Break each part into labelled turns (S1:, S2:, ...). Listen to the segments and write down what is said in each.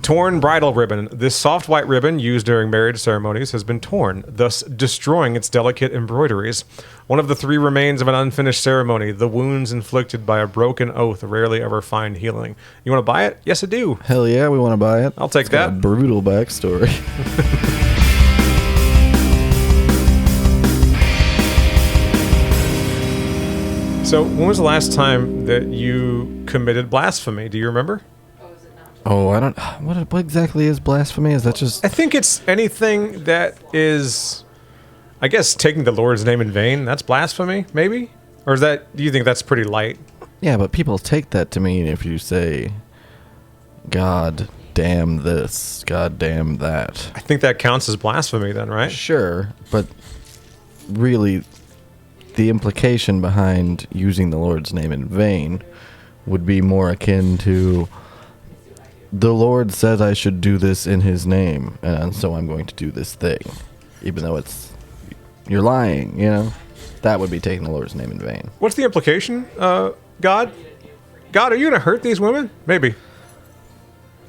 S1: Torn bridal ribbon. This soft white ribbon used during marriage ceremonies has been torn, thus destroying its delicate embroideries. One of the 3 remains of an unfinished ceremony, the wounds inflicted by a broken oath rarely ever find healing. You want to buy it? Yes, I do.
S2: Hell yeah, we want to buy it.
S1: I'll take
S2: It's got
S1: that.
S2: a brutal backstory.
S1: So, when was the last time that you committed blasphemy? Do you remember?
S2: Oh, I don't... What exactly is blasphemy? Is that just...
S1: I think it's anything that is, I guess, taking the Lord's name in vain. That's blasphemy, maybe? Or is that, do you think that's pretty light?
S2: Yeah, but people take that to mean if you say, God damn this, God damn that.
S1: I think that counts as blasphemy then, right?
S2: Sure, but really, the implication behind using the Lord's name in vain would be more akin to... The Lord said I should do this in his name, and so I'm going to do this thing. Even though you're lying, you know? That would be taking the Lord's name in vain.
S1: What's the implication? God? God, are you going to hurt these women? Maybe.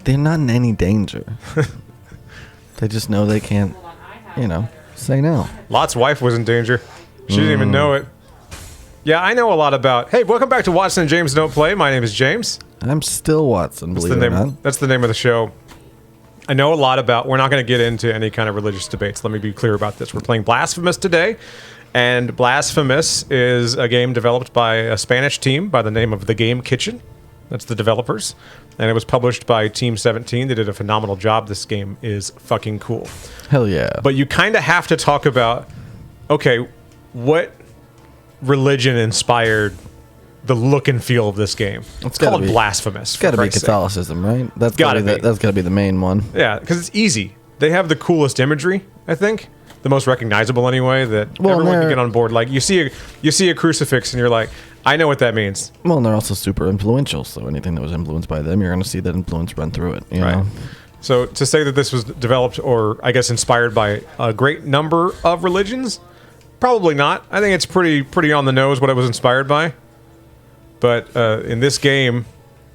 S2: They're not in any danger. They just know they can't, say no.
S1: Lot's wife was in danger. She didn't even know it. Yeah, I know a lot about... Hey, welcome back to Watson and James Don't Play. My name is James.
S2: I'm still Watson, believe it or not.
S1: That's the name of the show. I know a lot about... We're not going to get into any kind of religious debates. Let me be clear about this. We're playing Blasphemous today. And Blasphemous is a game developed by a Spanish team by the name of The Game Kitchen. That's the developers. And it was published by Team 17. They did a phenomenal job. This game is fucking cool.
S2: Hell yeah.
S1: But you kind of have to talk about, okay, what religion inspired the look and feel of this game? It's called Blasphemous.
S2: It's got to be Catholicism, right? That's got to be the main one.
S1: Yeah, because it's easy. They have the coolest imagery, I think. The most recognizable anyway, that everyone can get on board. Like you see a crucifix and you're like, I know what that means.
S2: Well, and they're also super influential, so anything that was influenced by them, you're going to see that influence run through it. You know?
S1: So to say that this was developed or I guess inspired by a great number of religions, probably not. I think it's pretty on the nose what it was inspired by. But in this game,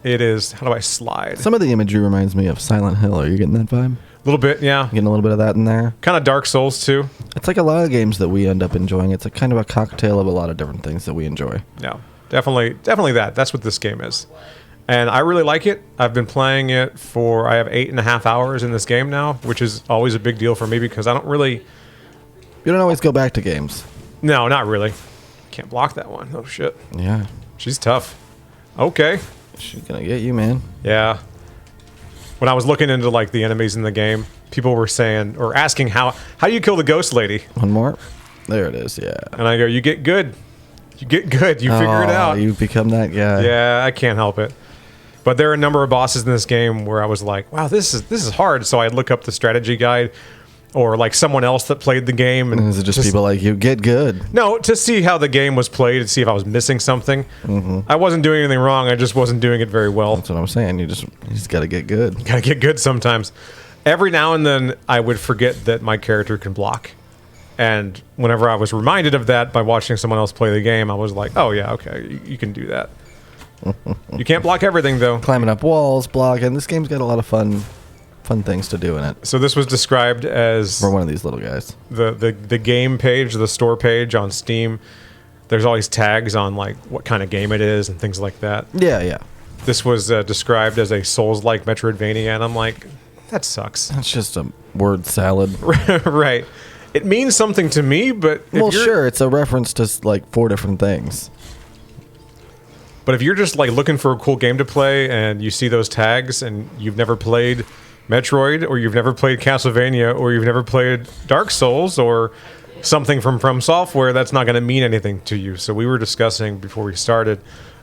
S1: it is... How do I slide?
S2: Some of the imagery reminds me of Silent Hill. Are you getting that vibe?
S1: A little bit, yeah.
S2: Getting a little bit of that in there.
S1: Kind of Dark Souls, too.
S2: It's like a lot of games that we end up enjoying. It's a kind of a cocktail of a lot of different things that we enjoy.
S1: Yeah, definitely that. That's what this game is. And I really like it. I've been playing it for... I have 8.5 hours in this game now, which is always a big deal for me because I don't really...
S2: You don't always go back to games.
S1: No, not really. Can't block that one. Oh, shit.
S2: Yeah.
S1: She's tough. Okay.
S2: She's going to get you, man.
S1: Yeah. When I was looking into like the enemies in the game, people were saying or asking how do you kill the ghost lady?
S2: One more. There it is. Yeah.
S1: And I go, you get good. You get good. You figure it out.
S2: You become that guy.
S1: Yeah, I can't help it. But there are a number of bosses in this game where I was like, wow, this is hard. So I'd look up the strategy guide or like someone else that played the game. And
S2: is it just people like you get good?
S1: No, to see how the game was played and see if I was missing something. Mm-hmm. I wasn't doing anything wrong. I just wasn't doing it very well.
S2: That's what I'm saying. You just got to get good.
S1: Got to get good sometimes. Every now and then I would forget that my character can block. And whenever I was reminded of that by watching someone else play the game, I was like, oh yeah, okay, you can do that. You can't block everything though.
S2: Climbing up walls, blocking. This game's got a lot of fun things to do in it.
S1: So this was described as...
S2: For one of these little guys.
S1: The game page, the store page on Steam. There's always tags on like what kind of game it is and things like that.
S2: Yeah, yeah.
S1: This was described as a Souls-like Metroidvania, and I'm like, that sucks.
S2: That's just a word salad.
S1: Right. It means something to me, but...
S2: Well, sure, it's a reference to like 4 different things.
S1: But if you're just like looking for a cool game to play and you see those tags and you've never played Metroid or you've never played Castlevania or you've never played Dark Souls or something from Software, that's not going to mean anything to you. So we were discussing before we started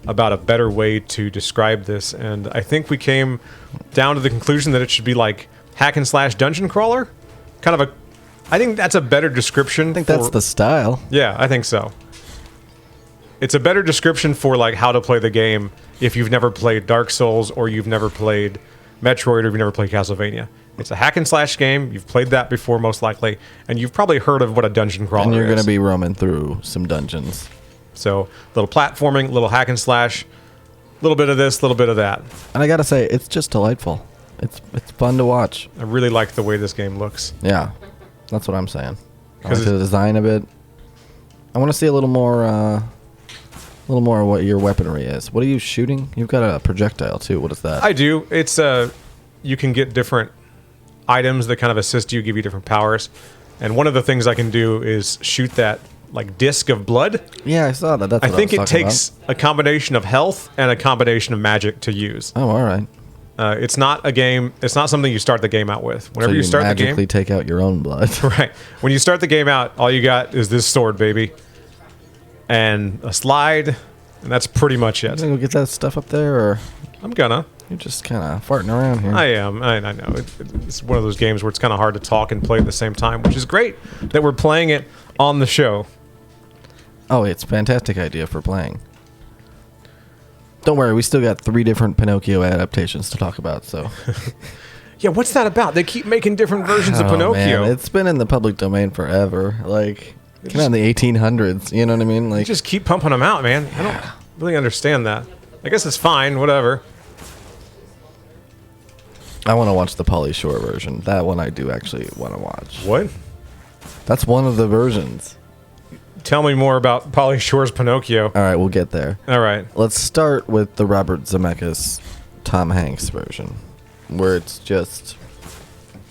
S1: about a better way to describe this, and I think we came down to the conclusion that it should be like hack and slash dungeon crawler. I think that's a better description.
S2: I think that's the style.
S1: Yeah, I think so. It's a better description for like how to play the game if you've never played Dark Souls or you've never played Metroid or you've never played Castlevania. It's a hack and slash game. You've played that before most likely, and you've probably heard of what a dungeon crawler is.
S2: And you're going to be roaming through some dungeons.
S1: So, little platforming, little hack and slash, little bit of this, little bit of that.
S2: And I got to say, it's just delightful. It's fun to watch.
S1: I really like the way this game looks.
S2: Yeah, that's what I'm saying. I
S1: 'Cause
S2: like the design of it. I want to see a little more of what your weaponry is. What are you shooting? You've got a projectile too. What is that?
S1: I do. It's you can get different items that kind of assist you, give you different powers. And one of the things I can do is shoot that like disc of blood.
S2: Yeah, I saw that. That's
S1: I
S2: what
S1: think
S2: was
S1: it
S2: talking
S1: takes a combination of health and a combination of magic to use.
S2: about. Oh, all right.
S1: It's not a game. It's not something you start the game out with. Whenever
S2: So
S1: you start the
S2: magically
S1: game,
S2: take out your own blood.
S1: right? When you start the game out, all you got is this sword, baby, and a slide, and that's pretty much
S2: You
S1: it.
S2: gonna go get that stuff up there, or
S1: I'm gonna.
S2: you're just kind of farting around here?
S1: I am. I know. It's one of those games where it's kind of hard to talk and play at the same time, which is great that we're playing it on the show.
S2: Oh, it's a fantastic idea for playing. Don't worry, we still got 3 different Pinocchio adaptations to talk about. So,
S1: Yeah, what's that about? They keep making different versions of
S2: Oh,
S1: Pinocchio.
S2: man, it's been in the public domain forever. Like, came out in the 1800s. You know what I mean?
S1: They
S2: Like,
S1: just keep pumping them out, man. I don't really understand that. I guess it's fine, whatever.
S2: I want to watch the Pauly Shore version. That one I do actually want to watch.
S1: What?
S2: That's one of the versions.
S1: Tell me more about Pauly Shore's Pinocchio.
S2: All right, we'll get there.
S1: All right.
S2: Let's start with the Robert Zemeckis Tom Hanks version, where it's just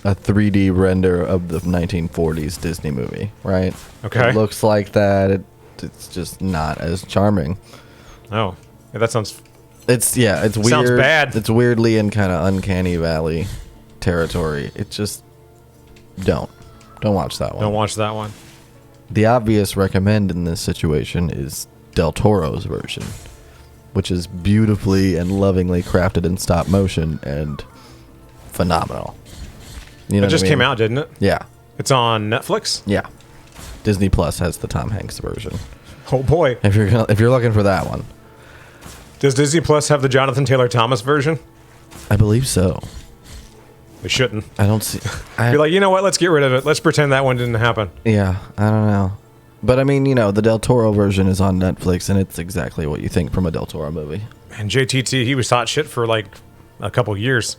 S2: a 3D render of the 1940s Disney movie, right?
S1: Okay.
S2: It looks like that. It's just not as charming.
S1: Oh, yeah, that sounds.
S2: It's weird.
S1: Sounds bad.
S2: It's weirdly in kind of uncanny valley territory. It just don't watch that one.
S1: Don't watch that one.
S2: The obvious recommend in this situation is Del Toro's version, which is beautifully and lovingly crafted in stop motion and phenomenal. You know
S1: It just
S2: what I mean?
S1: came out, didn't it?
S2: Yeah,
S1: It's on Netflix.
S2: yeah. Disney Plus has the Tom Hanks version.
S1: Oh boy.
S2: If you're looking for that one,
S1: Does Disney Plus have the Jonathan Taylor Thomas version?
S2: I believe so.
S1: They shouldn't.
S2: I don't see.
S1: You're like, you know what? Let's get rid of it. Let's pretend that one didn't happen.
S2: Yeah, I don't know. But I mean, the Del Toro version is on Netflix, and it's exactly what you think from a Del Toro movie.
S1: And JTT, he was hot shit for like a couple years.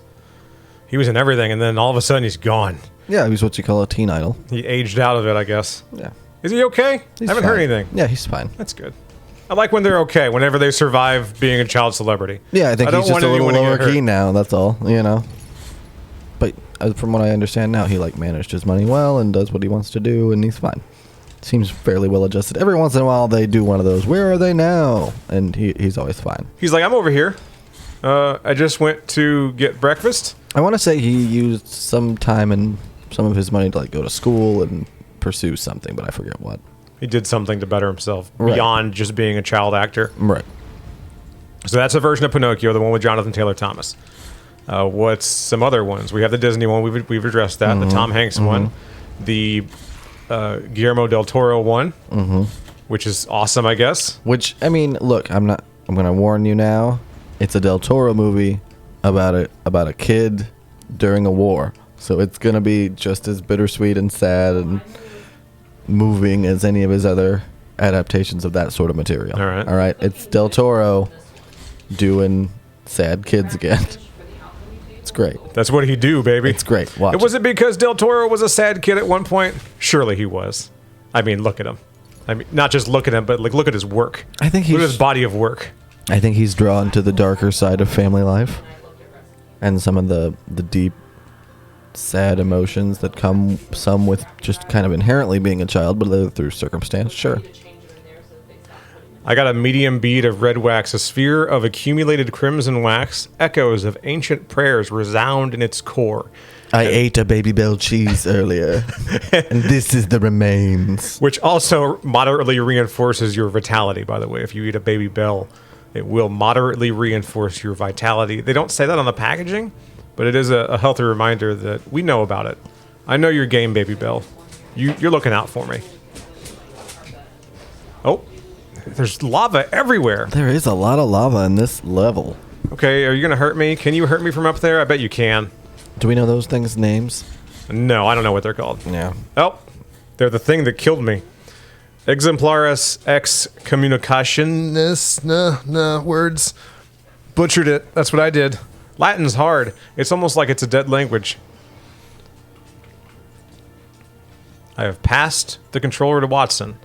S1: He was in everything, and then all of a sudden he's gone.
S2: Yeah, he's what you call a teen idol.
S1: He aged out of it, I guess.
S2: Yeah.
S1: Is he okay?
S2: He's
S1: I haven't heard
S2: fine.
S1: anything.
S2: Yeah, he's fine.
S1: That's good. I like when they're okay, whenever they survive being a child celebrity.
S2: Yeah, I think
S1: don't
S2: he's just
S1: want
S2: a little
S1: anyone to
S2: lower
S1: get hurt.
S2: key now, that's all, But from what I understand now, he managed his money well and does what he wants to do, and he's fine. Seems fairly well adjusted. Every once in a while they do one of those, where are they now? And he's always fine.
S1: He's like, I'm over here. I just went to get breakfast.
S2: I want to say he used some time and some of his money to go to school and pursue something, but I forget what.
S1: He did something to better himself
S2: Right.
S1: beyond just being a child actor.
S2: Right.
S1: So that's a version of Pinocchio, the one with Jonathan Taylor Thomas. What's some other ones? We have the Disney one. We've addressed that. The Tom Hanks one. The Guillermo del Toro one, which is awesome, I guess.
S2: Which, I mean, look, I'm going to warn you now. It's a Del Toro movie about a kid during a war. So it's going to be just as bittersweet and sad and moving as any of his other adaptations of that sort of material.
S1: All right.
S2: All right. It's Del Toro doing sad kids again. It's great.
S1: That's what he do, baby.
S2: It's great. Watch.
S1: Was it because Del Toro was a sad kid at one point? Surely he was. I mean, look at him. I mean, not just look at him, but look at his work.
S2: I think
S1: look at his body of work.
S2: I think he's drawn to the darker side of family life and some of the deep, sad emotions that come, some with just kind of inherently being a child, but other through circumstance. Sure.
S1: I got a medium bead of red wax, a sphere of accumulated crimson wax. Echoes of ancient prayers resound in its core,
S2: I ate a Baby Bell cheese earlier, and this is the remains.
S1: which also moderately reinforces your vitality, by the way. If you eat a Baby Bell, it will moderately reinforce your vitality. They don't say that on the packaging, but it is a healthy reminder that we know about it. I know your game, Baby Bell. You're looking out for me. Oh, there's lava everywhere.
S2: There is a lot of lava in this level.
S1: Okay, are you going to hurt me? Can you hurt me from up there? I bet you can.
S2: Do we know those things' names?
S1: No, I don't know what they're called.
S2: Yeah.
S1: Oh, they're the thing that killed me. Exemplaris excommunicationis. Nah, words. Butchered it. That's what I did. Latin's hard. It's almost like it's a dead language. I have passed the controller to Watson.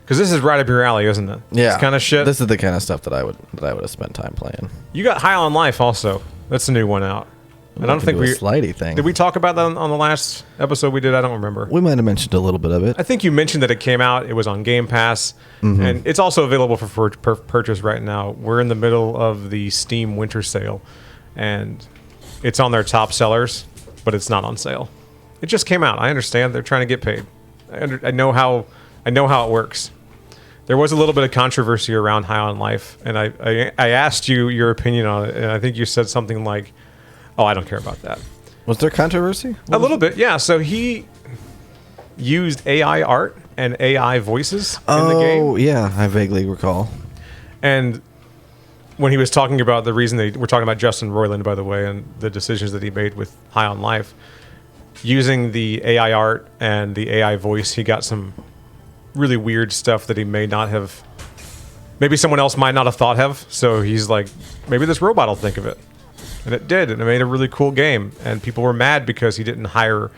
S1: Because this is right up your alley, isn't it?
S2: Yeah.
S1: This kind of shit.
S2: This is the kind of stuff that I would have spent time playing.
S1: You got High on Life also. That's a new one out. And I don't think
S2: a slidey thing.
S1: Did we talk about that on the last episode we did? I don't remember.
S2: We might have mentioned a little bit of it.
S1: I think you mentioned that it came out. It was on Game Pass, and it's also available for purchase right now. We're in the middle of the Steam Winter Sale, and it's on their top sellers, but it's not on sale. It just came out. I understand they're trying to get paid. I know how it works. There was a little bit of controversy around High on Life, and I asked you your opinion on it, and I think you said something like, "Oh, I don't care about that."
S2: Was there controversy?
S1: A little bit, yeah. So he used AI art and AI voices in the game.
S2: Oh, yeah, I vaguely recall.
S1: And when he was talking about the reason we're talking about Justin Roiland, by the way, and the decisions that he made with High on Life, using the AI art and the AI voice, he got some really weird stuff that he may not have, maybe someone else might not have thought of. So he's like, maybe this robot will think of it. And it did, and it made a really cool game. And people were mad because he didn't hire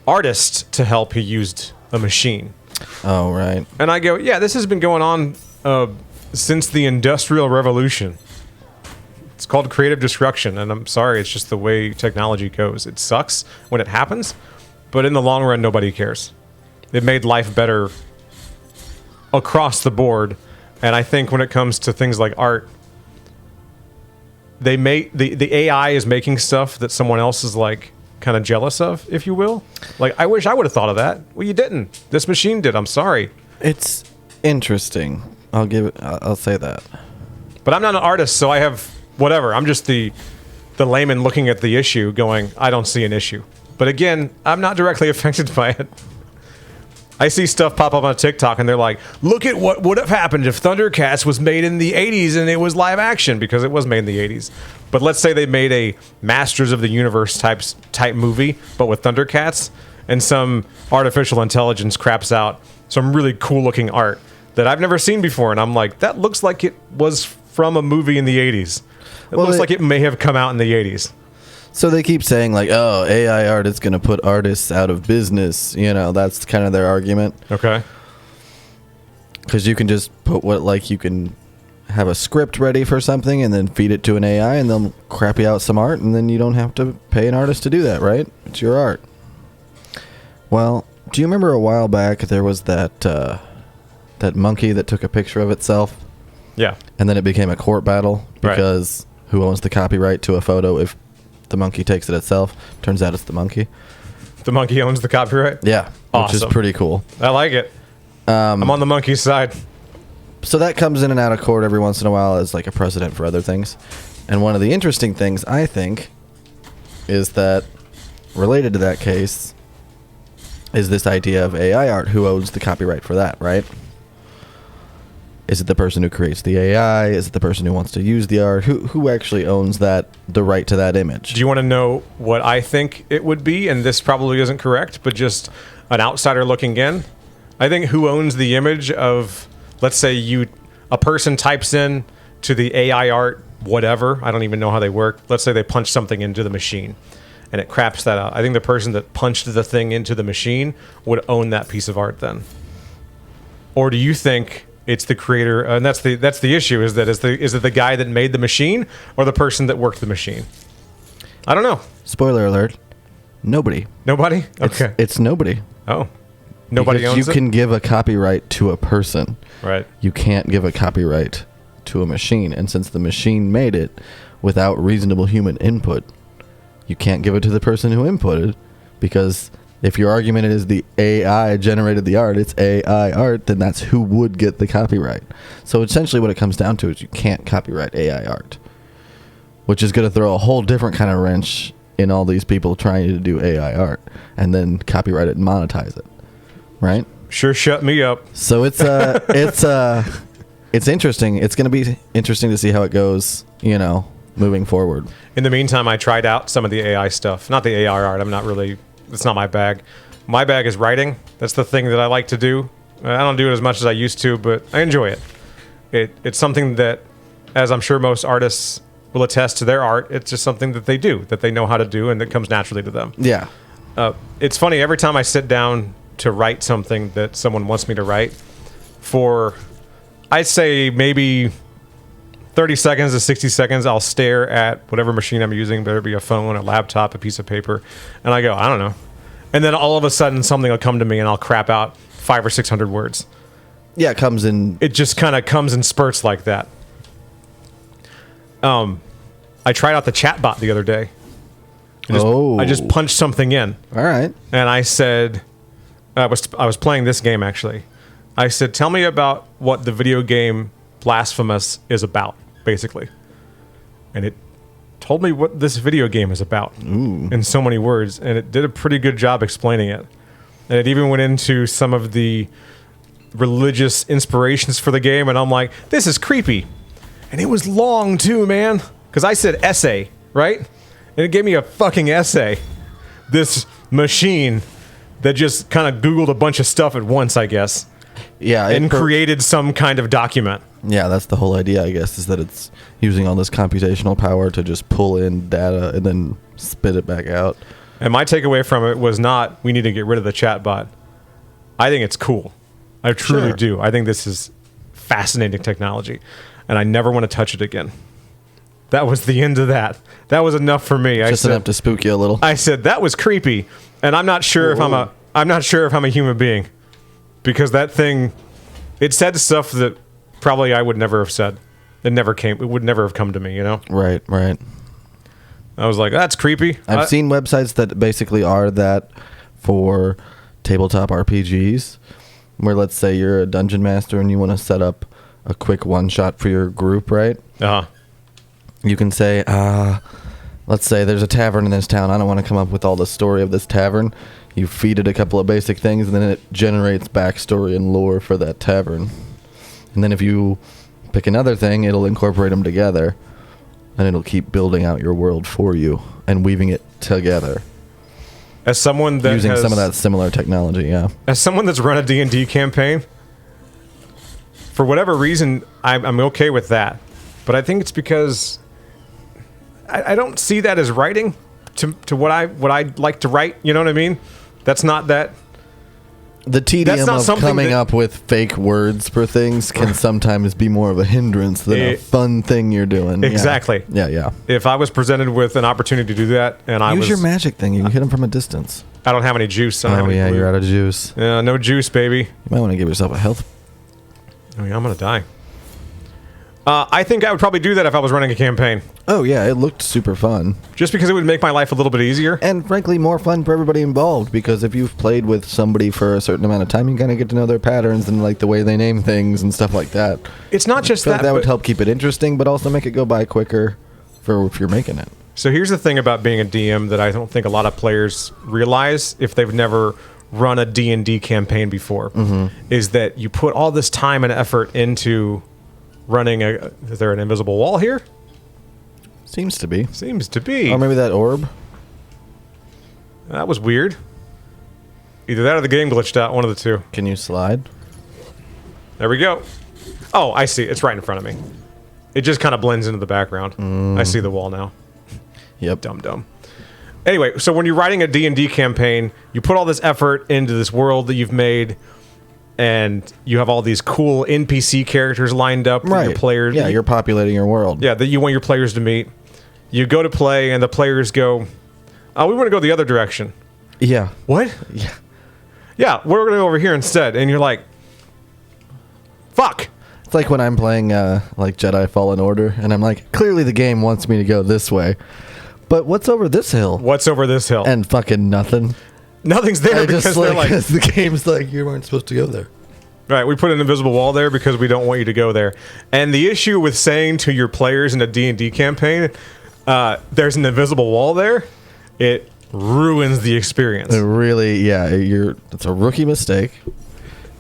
S1: artists to help. He used a machine.
S2: Oh, right.
S1: And I go, yeah, this has been going on since the Industrial Revolution. It's called creative destruction, and I'm sorry, it's just the way technology goes. It sucks when it happens, but in the long run, nobody cares. It made life better across the board, and I think when it comes to things like art, they make the AI is making stuff that someone else is like kind of jealous of, if you will. Like, I wish I would have thought of that. Well, you didn't. This machine did. I'm sorry.
S2: It's interesting. I'll say that.
S1: But I'm not an artist, so I have whatever. I'm just the layman looking at the issue going, I don't see an issue. But again, I'm not directly affected by it. I see stuff pop up on TikTok and they're like, look at what would have happened if Thundercats was made in the 80s and it was live action, because it was made in the 80s. But let's say they made a Masters of the Universe type movie, but with Thundercats, and some artificial intelligence craps out some really cool looking art that I've never seen before. And I'm like, that looks like it was from a movie in the 80s. It looks like it may have come out in the 80s.
S2: So they keep saying, like, oh, AI art is going to put artists out of business. You know, that's kind of their argument.
S1: Okay.
S2: Because you can just you can have a script ready for something and then feed it to an AI and they'll crap you out some art, and then you don't have to pay an artist to do that, right? It's your art. Well, do you remember a while back there was that monkey that took a picture of itself?
S1: Yeah.
S2: And then it became a court battle because who owns the copyright to a photo if the monkey takes it itself? Turns out it's the monkey.
S1: The monkey owns the copyright?
S2: Yeah.
S1: Awesome.
S2: Which is pretty cool.
S1: I like it. I'm on the monkey's side.
S2: So that comes in and out of court every once in a while as like a precedent for other things. And one of the interesting things, I think, is that related to that case is this idea of AI art. Who owns the copyright for that, right? Is it the person who creates the AI? Is it the person who wants to use the art? Who actually owns the right to that image?
S1: Do you want to know what I think it would be? And this probably isn't correct, but just an outsider looking in. I think who owns the image of, let's say a person types in to the AI art, whatever. I don't even know how they work. Let's say they punch something into the machine and it craps that out. I think the person that punched the thing into the machine would own that piece of art then. Or do you think it's the creator, and that's the issue, is it the guy that made the machine or the person that worked the machine? I don't know.
S2: Spoiler alert. Nobody.
S1: Nobody? Okay.
S2: It's nobody.
S1: Oh. Nobody
S2: because
S1: owns
S2: you
S1: it?
S2: can give a copyright to a person.
S1: Right.
S2: You can't give a copyright to a machine. And since the machine made it without reasonable human input, you can't give it to the person who inputted, because if your argument is the AI generated the art, it's AI art, then that's who would get the copyright. So essentially what it comes down to is you can't copyright AI art, which is going to throw a whole different kind of wrench in all these people trying to do AI art and then copyright it and monetize it, right?
S1: Sure shut me up.
S2: So it's interesting. It's going to be interesting to see how it goes, moving forward.
S1: In the meantime, I tried out some of the AI stuff. Not the AI art. It's not my bag. My bag is writing. That's the thing that I like to do. I don't do it as much as I used to, but I enjoy it. It's something that, as I'm sure most artists will attest to their art. It's just something that they do, that they know how to do, and that comes naturally to them.
S2: Yeah.
S1: It's funny, every time I sit down to write something that someone wants me to write, for, I'd say maybe 30 seconds to 60 seconds, I'll stare at whatever machine I'm using, whether it be a phone, a laptop, a piece of paper, and I go, I don't know. And then all of a sudden, something will come to me, and I'll crap out 500 or 600 words.
S2: Yeah, it comes in.
S1: It just kind of comes in spurts like that. I tried out the chatbot the other day. I just punched something in.
S2: All right.
S1: And I said, I was playing this game actually. I said, tell me about what the video game Blasphemous is about, basically. And it told me what this video game is about in so many words, and it did a pretty good job explaining it. And it even went into some of the religious inspirations for the game, and I'm like, this is creepy. And it was long too, man, because I said essay, right? And it gave me a fucking essay. This machine that just kind of Googled a bunch of stuff at once, I guess.
S2: Yeah.
S1: And created some kind of document.
S2: Yeah, that's the whole idea, I guess, is that it's using all this computational power to just pull in data and then spit it back out.
S1: And my takeaway from it was not, we need to get rid of the chatbot. I think it's cool. I truly do. I think this is fascinating technology. And I never want to touch it again. That was the end of that. That was enough for me.
S2: Just enough to spook you a little.
S1: I said that was creepy, and I'm not sure if I'm not sure if I'm a human being, because that thing, it said stuff that probably I would never have said. It would never have come to me, you know?
S2: Right.
S1: I was like, that's creepy.
S2: I've seen websites that basically are that for tabletop RPGs, where let's say you're a dungeon master and you want to set up a quick one-shot for your group, right?
S1: Uh-huh.
S2: You can say, let's say there's a tavern in this town. I don't want to come up with all the story of this tavern. You feed it a couple of basic things, and then it generates backstory and lore for that tavern. And then if you pick another thing, it'll incorporate them together, and it'll keep building out your world for you and weaving it together.
S1: As someone that
S2: using some of that similar technology, yeah.
S1: As someone that's run a D&D campaign, for whatever reason, I'm okay with that. But I think it's because I don't see that as writing to what I'd like to write. You know what I mean? That's not that.
S2: The tedium of coming up with fake words for things can sometimes be more of a hindrance than a fun thing you're doing.
S1: Exactly.
S2: Yeah.
S1: If I was presented with an opportunity to do that, and
S2: use your magic thing, you can hit them from a distance.
S1: I don't have any juice.
S2: You're out of juice.
S1: Yeah, no juice, baby.
S2: You might want to give yourself a health.
S1: Oh yeah, I'm gonna die. I think I would probably do that if I was running a campaign.
S2: Oh yeah, it looked super fun.
S1: Just because it would make my life a little bit easier.
S2: And frankly, more fun for everybody involved, because if you've played with somebody for a certain amount of time, you kind of get to know their patterns and like the way they name things and stuff like that.
S1: It's not just that.
S2: That would help keep it interesting, but also make it go by quicker for if you're making it.
S1: So here's the thing about being a DM that I don't think a lot of players realize if they've never run a D&D campaign before, is that you put all this time and effort into running is there an invisible wall here?
S2: Seems to be.
S1: Or
S2: maybe that orb.
S1: That was weird. Either that or the game glitched out, one of the two.
S2: Can you slide?
S1: There we go. Oh, I see. It's right in front of me. It just kind of blends into the background. I see the wall now.
S2: Yep.
S1: Dumb. Anyway, so when you're writing a D&D campaign, you put all this effort into this world that you've made, and you have all these cool NPC characters lined up for your players.
S2: Yeah, you're populating your world.
S1: Yeah, that you want your players to meet. You go to play, and the players go, oh, we want to go the other direction.
S2: Yeah.
S1: What? Yeah, we're going to go over here instead. And you're like, fuck.
S2: It's like when I'm playing like Jedi Fallen Order, and I'm like, clearly the game wants me to go this way. But what's over this hill?
S1: And
S2: fucking nothing.
S1: Nothing's there because they're like...
S2: the game's like, you weren't supposed to go there.
S1: Right, we put an invisible wall there because we don't want you to go there. And the issue with saying to your players in a D&D campaign, there's an invisible wall there, it ruins the experience.
S2: It really, it's a rookie mistake.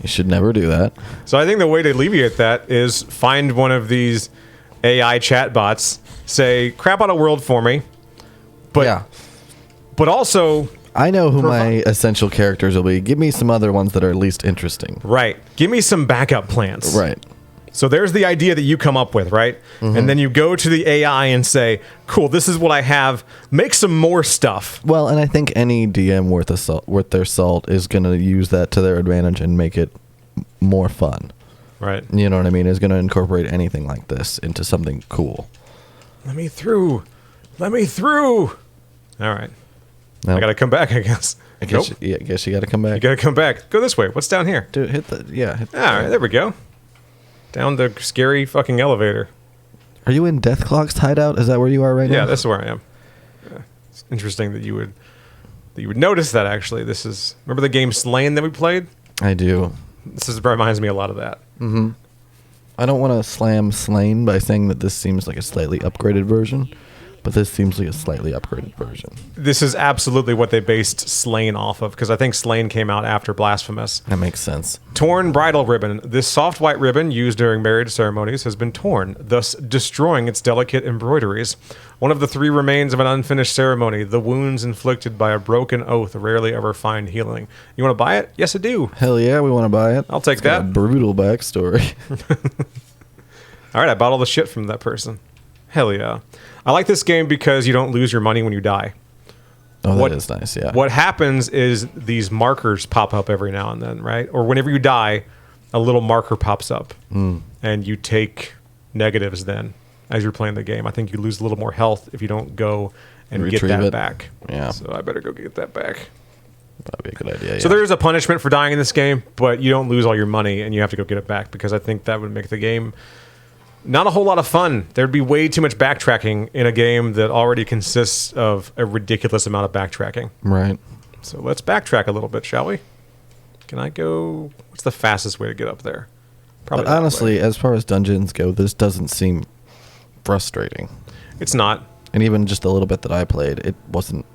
S2: You should never do that.
S1: So I think the way to alleviate that is find one of these AI chatbots, say, crap out a world for me, but also...
S2: I know who my essential characters will be. Give me some other ones that are at least interesting.
S1: Right. Give me some backup plans.
S2: Right.
S1: So there's the idea that you come up with, right? And then you go to the AI and say, cool, this is what I have. Make some more stuff.
S2: Well, and I think any DM worth their salt is going to use that to their advantage and make it more fun.
S1: Right.
S2: You know what I mean? Is going to incorporate anything like this into something cool.
S1: Let me through. Let me through. All right.
S2: Nope.
S1: I got to come back, I guess.
S2: I guess, I guess you got to come back.
S1: You got to come back. Go this way. What's down here?
S2: Dude, hit the...
S1: All right, there we go. Down the scary fucking elevator.
S2: Are you in Deathclock's hideout? Is that where you are right now?
S1: Yeah, this is where I am. It's interesting that you would notice that, actually. This is... Remember the game Slain that we played?
S2: I do.
S1: Reminds me a lot of that.
S2: Mm-hmm. I don't want to slam Slain by saying that this seems like a slightly upgraded version, but this seems like a slightly upgraded version.
S1: This is absolutely what they based Slain off of, because I think Slain came out after Blasphemous.
S2: That makes sense.
S1: Torn bridal ribbon. This soft white ribbon used during marriage ceremonies has been torn, thus destroying its delicate embroideries. One of the 3 remains of an unfinished ceremony, the wounds inflicted by a broken oath rarely ever find healing. You want to buy it? Yes, I do.
S2: Hell yeah, we want to buy it.
S1: I'll take
S2: It's got
S1: that.
S2: a brutal backstory.
S1: All right, I bought all the shit from that person. Hell yeah. I like this game because you don't lose your money when you die.
S2: Oh,
S1: What-
S2: that is nice, yeah.
S1: What happens is these markers pop up every now and then, right? Or whenever you die, a little marker pops up. And you take negatives then as you're playing the game. I think you lose a little more health if you don't go and get
S2: Retrieve
S1: that
S2: it.
S1: back.
S2: Yeah.
S1: So I better go get that back.
S2: That'd be a good idea,
S1: So
S2: yeah.
S1: there is a punishment for dying in this game, but you don't lose all your money and you have to go get it back, because I think that would make the game not a whole lot of fun. There'd be way too much backtracking in a game that already consists of a ridiculous amount of backtracking.
S2: Right.
S1: So let's backtrack a little bit, shall we? Can I go... What's the fastest way to get up there?
S2: But
S1: that
S2: honestly,
S1: way.
S2: as far as dungeons go, this doesn't seem frustrating.
S1: It's not.
S2: And even just a little bit that I played, it wasn't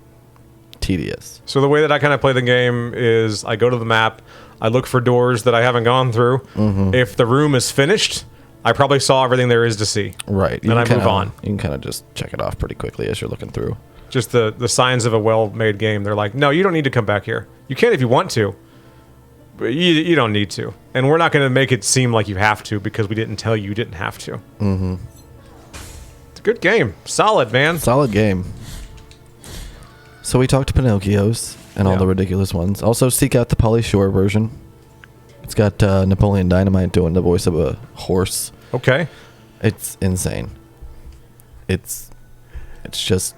S2: tedious.
S1: So the way that I kind of play the game is I go to the map, I look for doors that I haven't gone through.
S2: Mm-hmm.
S1: If the room is finished, I probably saw everything there is to see.
S2: Right.
S1: And I move on.
S2: You can kind of just check it off pretty quickly as you're looking through.
S1: Just the signs of a well-made game. They're like, no, you don't need to come back here. You can if you want to, but you don't need to. And we're not going to make it seem like you have to, because we didn't tell you didn't have to.
S2: Mm-hmm.
S1: It's a good game. Solid, man.
S2: Solid game. So we talked to Pinocchios and all
S1: Yeah.
S2: the ridiculous ones. Also, seek out the Pauly Shore version. It's got Napoleon Dynamite doing the voice of a horse.
S1: Okay.
S2: It's insane. It's just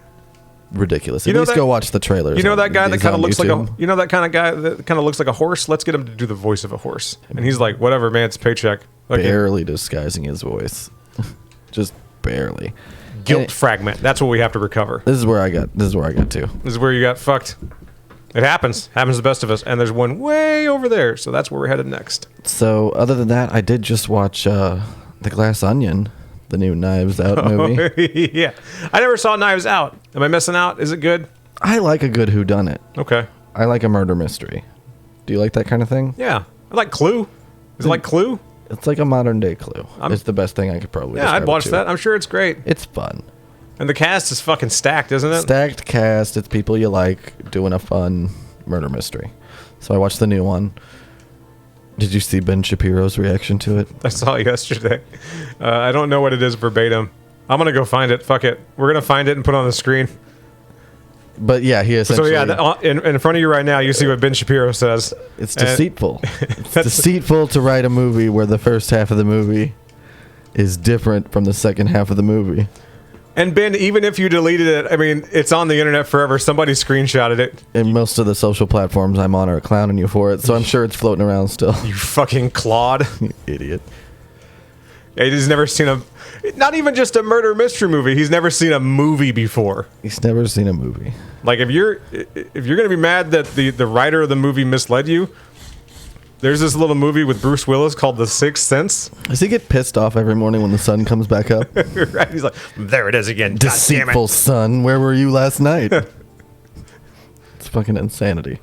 S2: ridiculous.
S1: You
S2: At
S1: know
S2: least
S1: that-
S2: go watch the trailers.
S1: You know that guy that kind of looks like a looks like a horse? Let's get him to do the voice of a horse. And he's like, whatever, man, it's a paycheck. Okay.
S2: barely disguising his voice. Just barely.
S1: Guilt
S2: And
S1: fragment. That's what we have to recover.
S2: this is where I got to.
S1: This is where you got fucked. It happens. Happens to the best of us. And there's one way over there. So that's where we're headed next.
S2: So other than that, I did just watch The Glass Onion, the new Knives Out movie.
S1: Yeah. I never saw Knives Out. Am I missing out? Is it good?
S2: I like a good whodunit.
S1: Okay.
S2: I like a murder mystery. Do you like that kind of thing?
S1: Yeah. I like Clue. Is it like Clue?
S2: It's like a modern day Clue. It's the best thing I could probably
S1: Yeah,
S2: describe
S1: I'd
S2: it
S1: watch
S2: to.
S1: that. I'm sure it's great.
S2: It's fun.
S1: And the cast is fucking stacked, isn't it?
S2: Stacked cast. It's people you like doing a fun murder mystery. So I watched the new one. Did you see Ben Shapiro's reaction to it?
S1: I saw it yesterday. I don't know what it is verbatim. I'm going to go find it. Fuck it. We're going to find it and put it on the screen.
S2: But yeah, he
S1: So
S2: essentially...
S1: yeah, in front of you right now, you see what Ben Shapiro says.
S2: It's
S1: And-
S2: deceitful. It's deceitful to write a movie where the first half of the movie is different from the second half of the movie.
S1: And Ben, even if you deleted it, I mean, it's on the internet forever. Somebody screenshotted it.
S2: And most of the social platforms I'm on are clowning you for it, so I'm sure it's floating around still.
S1: You fucking clod.
S2: You idiot.
S1: Yeah, he's never seen not even just a murder mystery movie. He's never seen a movie before.
S2: He's never seen a movie.
S1: Like if you're gonna be mad that the writer of the movie misled you, there's this little movie with Bruce Willis called The Sixth Sense.
S2: Does he get pissed off every morning when the sun comes back up?
S1: Right? He's like, there it is again. God damn
S2: Deceitful
S1: it.
S2: sun, where were you last night? It's fucking insanity.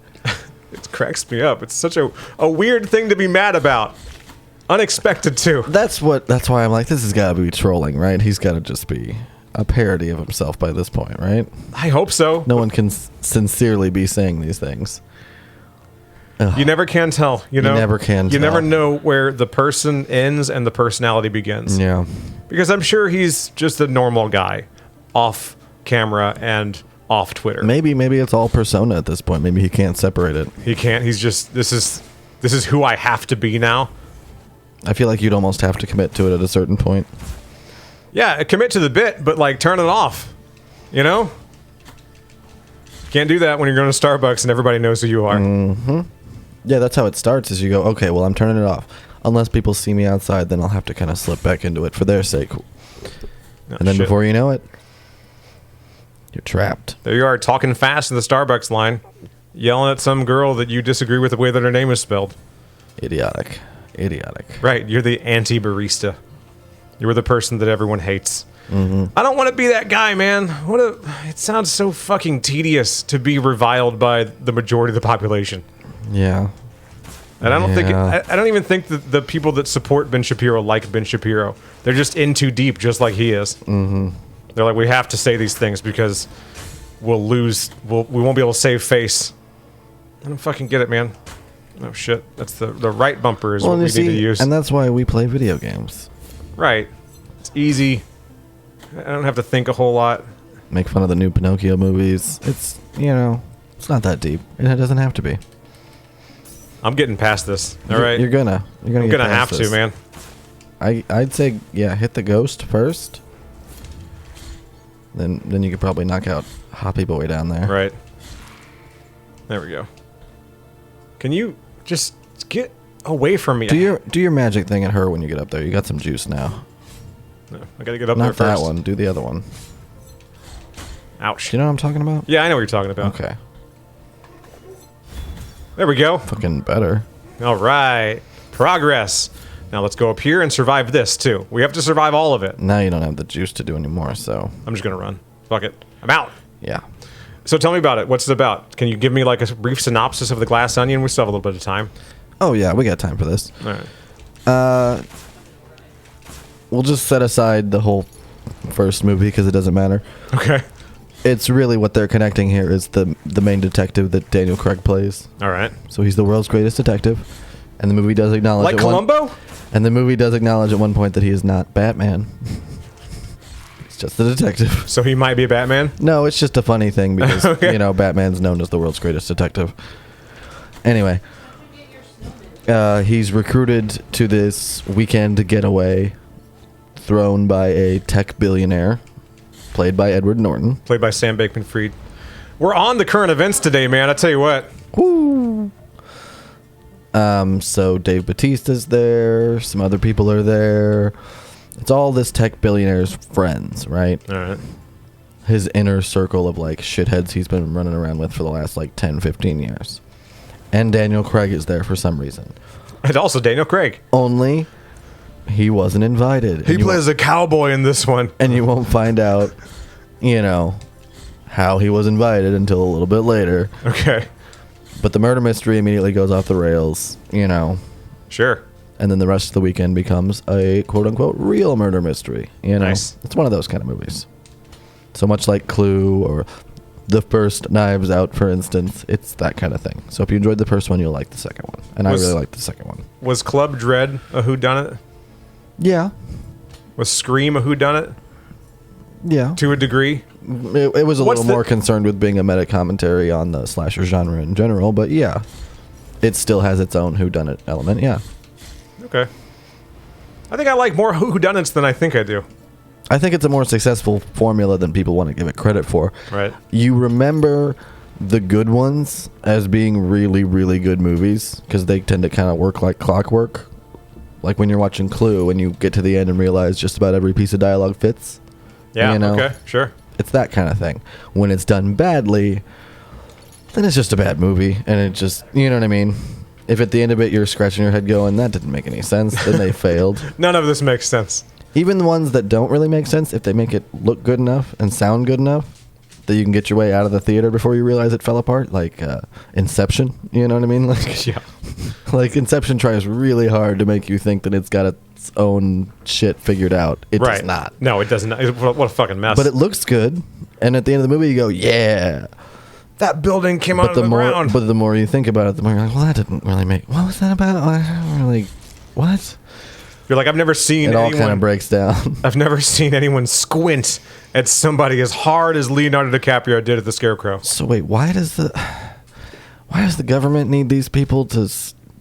S1: It cracks me up. It's such a weird thing to be mad about. Unexpected too.
S2: That's why I'm like, this has got to be trolling, right? He's got to just be a parody of himself by this point, right?
S1: I hope so.
S2: No one can sincerely be saying these things.
S1: You never can tell. You know,
S2: never can
S1: You
S2: tell.
S1: never know where the person ends and the personality begins.
S2: Yeah.
S1: Because I'm sure he's just a normal guy, off camera and off Twitter.
S2: Maybe it's all persona at this point. Maybe he can't separate it.
S1: He can't. He's just this is who I have to be now.
S2: I feel like you'd almost have to commit to it at a certain point.
S1: Yeah, commit to the bit, but like turn it off. You know? Can't do that when you're going to Starbucks and everybody knows who you are.
S2: Yeah, that's how it starts. Is you go, okay, well, I'm turning it off. Unless people see me outside, then I'll have to kind of slip back into it for their sake. And then before you know it, you're trapped.
S1: There you are, talking fast in the Starbucks line, yelling at some girl that you disagree with the way that her name is spelled.
S2: Idiotic.
S1: Right, you're the anti-barista. You're the person that everyone hates. I don't want to be that guy, man. It sounds so fucking tedious to be reviled by the majority of the population.
S2: Yeah.
S1: And I don't think I don't even think that the people that support Ben Shapiro like Ben Shapiro. They're just in too deep, just like he is. They're like, we have to say these things because we'll lose. We won't be able to save face. I don't fucking get it, man. Oh shit, that's the right bumper is what we need to use.
S2: And that's why we play video games.
S1: Right, it's easy. I don't have to think a whole lot.
S2: Make fun of the new Pinocchio movies. It's it's not that deep, and it doesn't have to be.
S1: I'm getting past this. All right,
S2: You're gonna.
S1: I'm
S2: get
S1: gonna
S2: past
S1: have
S2: this.
S1: to, man.
S2: I'd say hit the ghost first. Then you could probably knock out Hoppy Boy down there.
S1: Right. There we go. Can you just get away from me?
S2: Do your magic thing at her when you get up there. You got some juice now.
S1: No, I gotta get up there
S2: Not
S1: first.
S2: that one. Do the other one.
S1: Ouch.
S2: Do you know what I'm talking about?
S1: Yeah, I know what you're talking about.
S2: Okay.
S1: There we go.
S2: Fucking better.
S1: All right. Progress. Now let's go up here and survive this, too. We have to survive all of it.
S2: Now you don't have the juice to do anymore, so
S1: I'm just going to run. Fuck it. I'm out.
S2: yeah.
S1: So tell me about it. What's it about? Can you give me like a brief synopsis of The Glass Onion? We still have a little bit of time.
S2: Oh yeah, we got time for this.
S1: All right.
S2: We'll just set aside the whole first movie because it doesn't matter.
S1: Okay.
S2: It's really what they're connecting here is the main detective that Daniel Craig plays.
S1: All right.
S2: So he's the world's greatest detective, and the movie does acknowledge
S1: Like Columbo?
S2: And the movie does acknowledge at one point that he is not Batman. He's just a detective.
S1: So he might be a Batman?
S2: No, it's just a funny thing because,
S1: Okay.
S2: Batman's known as the world's greatest detective. Anyway, he's recruited to this weekend getaway thrown by a tech billionaire played by Edward Norton.
S1: Played by Sam Bankman-Fried. We're on the current events today, man. I tell you what.
S2: Woo! So Dave Bautista's there. Some other people are there. It's all this tech billionaire's friends, right?
S1: All right.
S2: His inner circle of like shitheads he's been running around with for the last like 10, 15 years. And Daniel Craig is there for some reason.
S1: And also Daniel Craig.
S2: Only he wasn't invited.
S1: He plays a cowboy in this one.
S2: And you won't find out, how he was invited until a little bit later.
S1: Okay.
S2: But the murder mystery immediately goes off the rails,
S1: Sure.
S2: And then the rest of the weekend becomes a quote-unquote real murder mystery,
S1: Nice.
S2: It's one of those kind of movies. So much like Clue or the first Knives Out, for instance. It's that kind of thing. So if you enjoyed the first one, you'll like the second one. And I really liked the second one.
S1: Was Club Dread a whodunit?
S2: Yeah.
S1: Was Scream a whodunit?
S2: Yeah.
S1: To a degree?
S2: It was a little more concerned with being a meta commentary on the slasher genre in general, but yeah. It still has its own whodunit element, yeah.
S1: Okay. I think I like more whodunits than I think I do.
S2: I think it's a more successful formula than people want to give it credit for.
S1: Right.
S2: You remember the good ones as being really, really good movies because they tend to kind of work like clockwork. Like when you're watching Clue and you get to the end and realize just about every piece of dialogue fits.
S1: Yeah, okay, sure.
S2: It's that kind of thing. When it's done badly, then it's just a bad movie. And it just, you know what I mean? If at the end of it you're scratching your head going, that didn't make any sense, then they failed.
S1: None of this makes sense.
S2: Even the ones that don't really make sense, if they make it look good enough and sound good enough, that you can get your way out of the theater before you realize it fell apart, like Inception, you know what I mean? Like,
S1: Yeah.
S2: Like Inception tries really hard to make you think that it's got its own shit figured out. It does not.
S1: No, it doesn't. What a fucking mess.
S2: But it looks good, and at the end of the movie you go, yeah.
S1: That building came out of the ground.
S2: But the more you think about it, the more you're like, well, that didn't really make. What was that about? I don't really. What?
S1: You're like, I've never seen
S2: It all
S1: anyone.
S2: kind of breaks down.
S1: I've never seen anyone squint at somebody as hard as Leonardo DiCaprio did at the Scarecrow.
S2: So wait, why does the government need these people to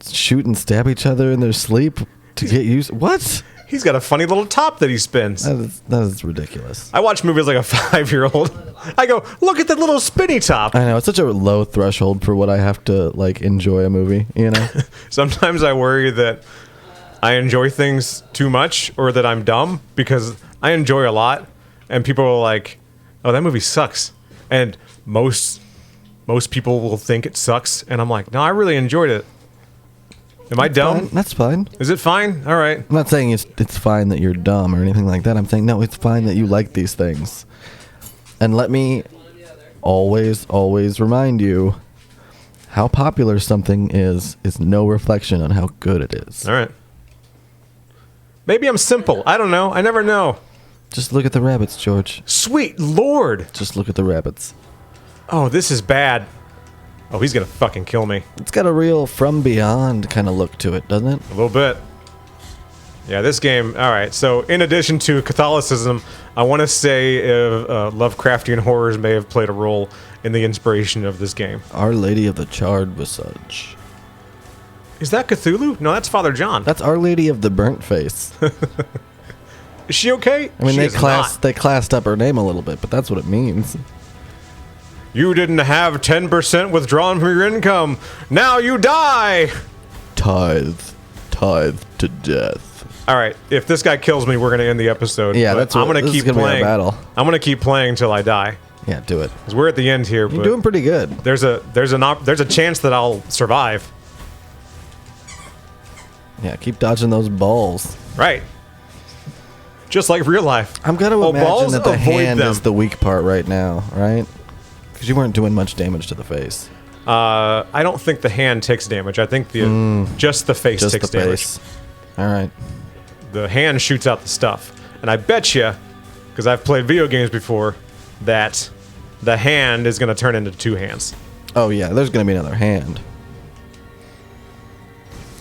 S2: shoot and stab each other in their sleep to get used? What?
S1: He's got a funny little top that he spins.
S2: That is ridiculous.
S1: I watch movies like a 5-year-old. I go, look at that little spinny top.
S2: I know, it's such a low threshold for what I have to like enjoy a movie, you know?
S1: Sometimes I worry that I enjoy things too much or that I'm dumb because I enjoy a lot and people are like, oh, that movie sucks. And most people will think it sucks and I'm like, no, I really enjoyed it. Am I dumb?
S2: Fine. That's fine.
S1: Is it fine? All right.
S2: I'm not saying it's fine that you're dumb or anything like that. I'm saying, no, it's fine that you like these things. And let me always remind you, how popular something is no reflection on how good it is.
S1: All right. Maybe I'm simple. I don't know. I never know.
S2: Just look at the rabbits, George.
S1: Sweet Lord.
S2: Just look at the rabbits.
S1: Oh, this is bad. Oh, he's going to fucking kill me.
S2: It's got a real From Beyond kind of look to it, doesn't it?
S1: A little bit. Yeah, this game, all right. So in addition to Catholicism, I want to say Lovecraftian horrors may have played a role in the inspiration of this game.
S2: Our Lady of the Charred Visage.
S1: Is that Cthulhu? No, that's Father John.
S2: That's Our Lady of the Burnt Face.
S1: Is she okay?
S2: I mean,
S1: She
S2: they
S1: is not.
S2: classed up her name a little bit, but that's what it means.
S1: You didn't have 10% withdrawn from your income. Now you die.
S2: Tithe to death.
S1: All right, if this guy kills me, we're going to end the episode.
S2: Yeah,
S1: But
S2: that's
S1: I'm
S2: what-
S1: going to
S2: this is
S1: keep
S2: gonna be our
S1: playing.
S2: battle.
S1: I'm going to keep playing until I die.
S2: Yeah, do it.
S1: 'Cause we're at the end here,
S2: You're
S1: but
S2: doing pretty good.
S1: there's a chance that I'll survive.
S2: Yeah, keep dodging those balls.
S1: Right. Just like real life.
S2: I'm gonna
S1: Oh,
S2: imagine
S1: balls,
S2: that the
S1: avoid
S2: hand
S1: them.
S2: is the weak part right now, right? Because you weren't doing much damage to the face.
S1: I don't think the hand takes damage. I think just the face
S2: Just
S1: takes
S2: the
S1: damage.
S2: face. All right.
S1: The hand shoots out the stuff. And I bet you, because I've played video games before, that the hand is going to turn into two hands.
S2: Oh yeah, there's gonna be another hand.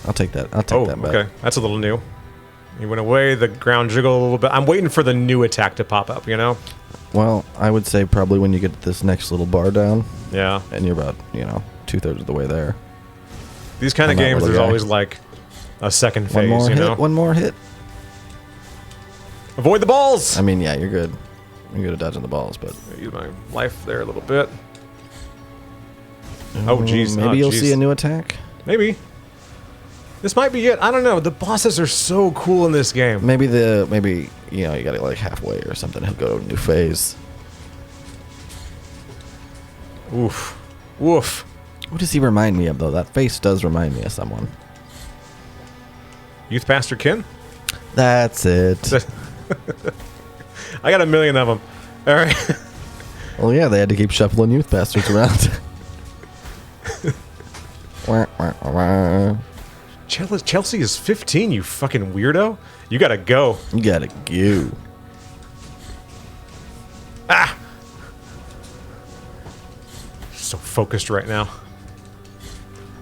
S2: I'll take that. I'll take
S1: Oh,
S2: that bet.
S1: okay. That's a little new. He went away. The ground jiggled a little bit. I'm waiting for the new attack to pop up, you know?
S2: Well, I would say probably when you get this next little bar down,
S1: Yeah.
S2: and you're about 2/3 of the way there.
S1: These kind of
S2: On that
S1: games,
S2: little
S1: there's
S2: guy.
S1: always like a second
S2: One
S1: phase,
S2: more
S1: you
S2: hit.
S1: know?
S2: One more hit.
S1: Avoid the balls!
S2: I mean, yeah, you're good. You're good at dodging the balls, but
S1: Use my life there a little bit. Oh, jeez.
S2: maybe
S1: Oh,
S2: you'll
S1: jeez.
S2: see a new attack.
S1: Maybe. This might be it. I don't know. The bosses are so cool in this game.
S2: Maybe you got it like halfway or something. He'll go to a new phase.
S1: Oof. Woof.
S2: What does he remind me of though? That face does remind me of someone.
S1: Youth Pastor Ken?
S2: That's it.
S1: I got a million of them. All right.
S2: Well, yeah, they had to keep shuffling youth bastards around. Wah, wah, wah.
S1: Chelsea is 15, you fucking weirdo. You gotta go.
S2: You gotta go.
S1: So focused right now.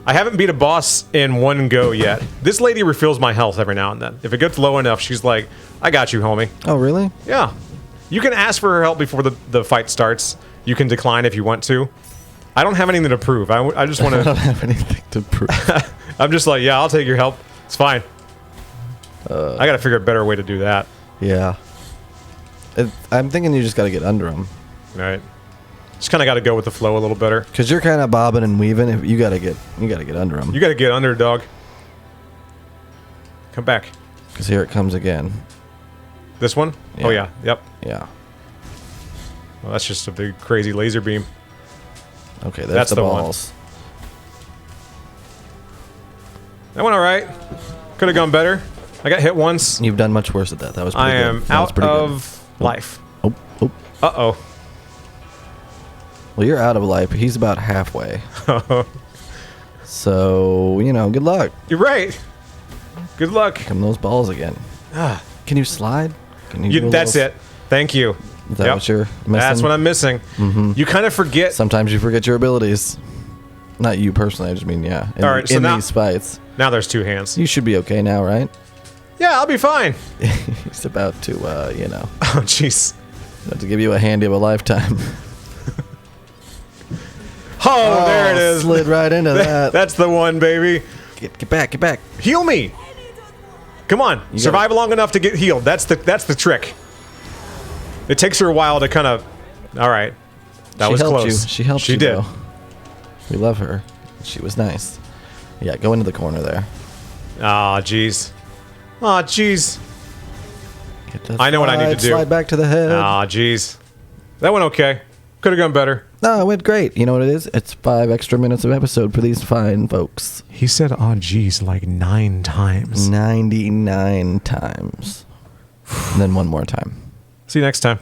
S1: I haven't beat a boss in one go yet. This lady refills my health every now and then. If it gets low enough, she's like, I got you, homie.
S2: Oh, really?
S1: Yeah. You can ask for her help before the fight starts. You can decline if you want to. I don't have anything to prove. I just want
S2: I don't
S1: to...
S2: have anything to prove.
S1: I'm just like, yeah, I'll take your help. It's fine. I gotta figure a better way to do that.
S2: Yeah. I'm thinking you just gotta get under them.
S1: All right. Just kind of got to go with the flow a little better.
S2: Because you're kind of bobbing and weaving. If you gotta get under them.
S1: You got to get under, dog. Come back.
S2: Because here it comes again.
S1: This one? Oh,
S2: Yeah.
S1: yeah. Yep.
S2: Yeah.
S1: Well, that's just a big, crazy laser beam.
S2: Okay,
S1: That's
S2: the
S1: the one.
S2: balls.
S1: That went all right. Could have gone better. I got hit once.
S2: You've done much worse at that. That was pretty
S1: I
S2: good.
S1: am
S2: That was
S1: out
S2: pretty good.
S1: of life.
S2: Oh.
S1: Uh-oh.
S2: Well, you're out of life. He's about halfway. So, good luck.
S1: You're right. Good luck.
S2: Come those balls again. Can you slide? Can you do a
S1: That's
S2: little-
S1: it. Thank you.
S2: Is that
S1: Yep.
S2: what you're missing?
S1: That's what I'm missing. You kind of forget.
S2: Sometimes you forget your abilities. Not you personally, I just mean, yeah.
S1: All right, so
S2: in
S1: now-
S2: these fights.
S1: Now there's 2 hands.
S2: You should be okay now, right?
S1: Yeah, I'll be fine.
S2: He's about to,
S1: Oh, jeez.
S2: about to give you a handy of a lifetime.
S1: Oh, there it is.
S2: Slid right into that.
S1: That's the one, baby.
S2: Get back, get back.
S1: Heal me. Come on. Survive long enough to get healed. That's the trick. It takes her a while to kind of... All right. That was
S2: helped
S1: close.
S2: You. She helped
S1: She
S2: you,
S1: did.
S2: though. We love her. She was nice. Yeah, go into the corner there.
S1: Aw, jeez. Aw, jeez.
S2: Get the
S1: I know what I need to do.
S2: Slide back to the head.
S1: Aw, jeez. That went okay. Could have gone better.
S2: No, it went great. You know what it is? It's 5 extra minutes of episode for these fine folks.
S1: He said aw, jeez like 9 times.
S2: 99 times. And then one more time.
S1: See you next time.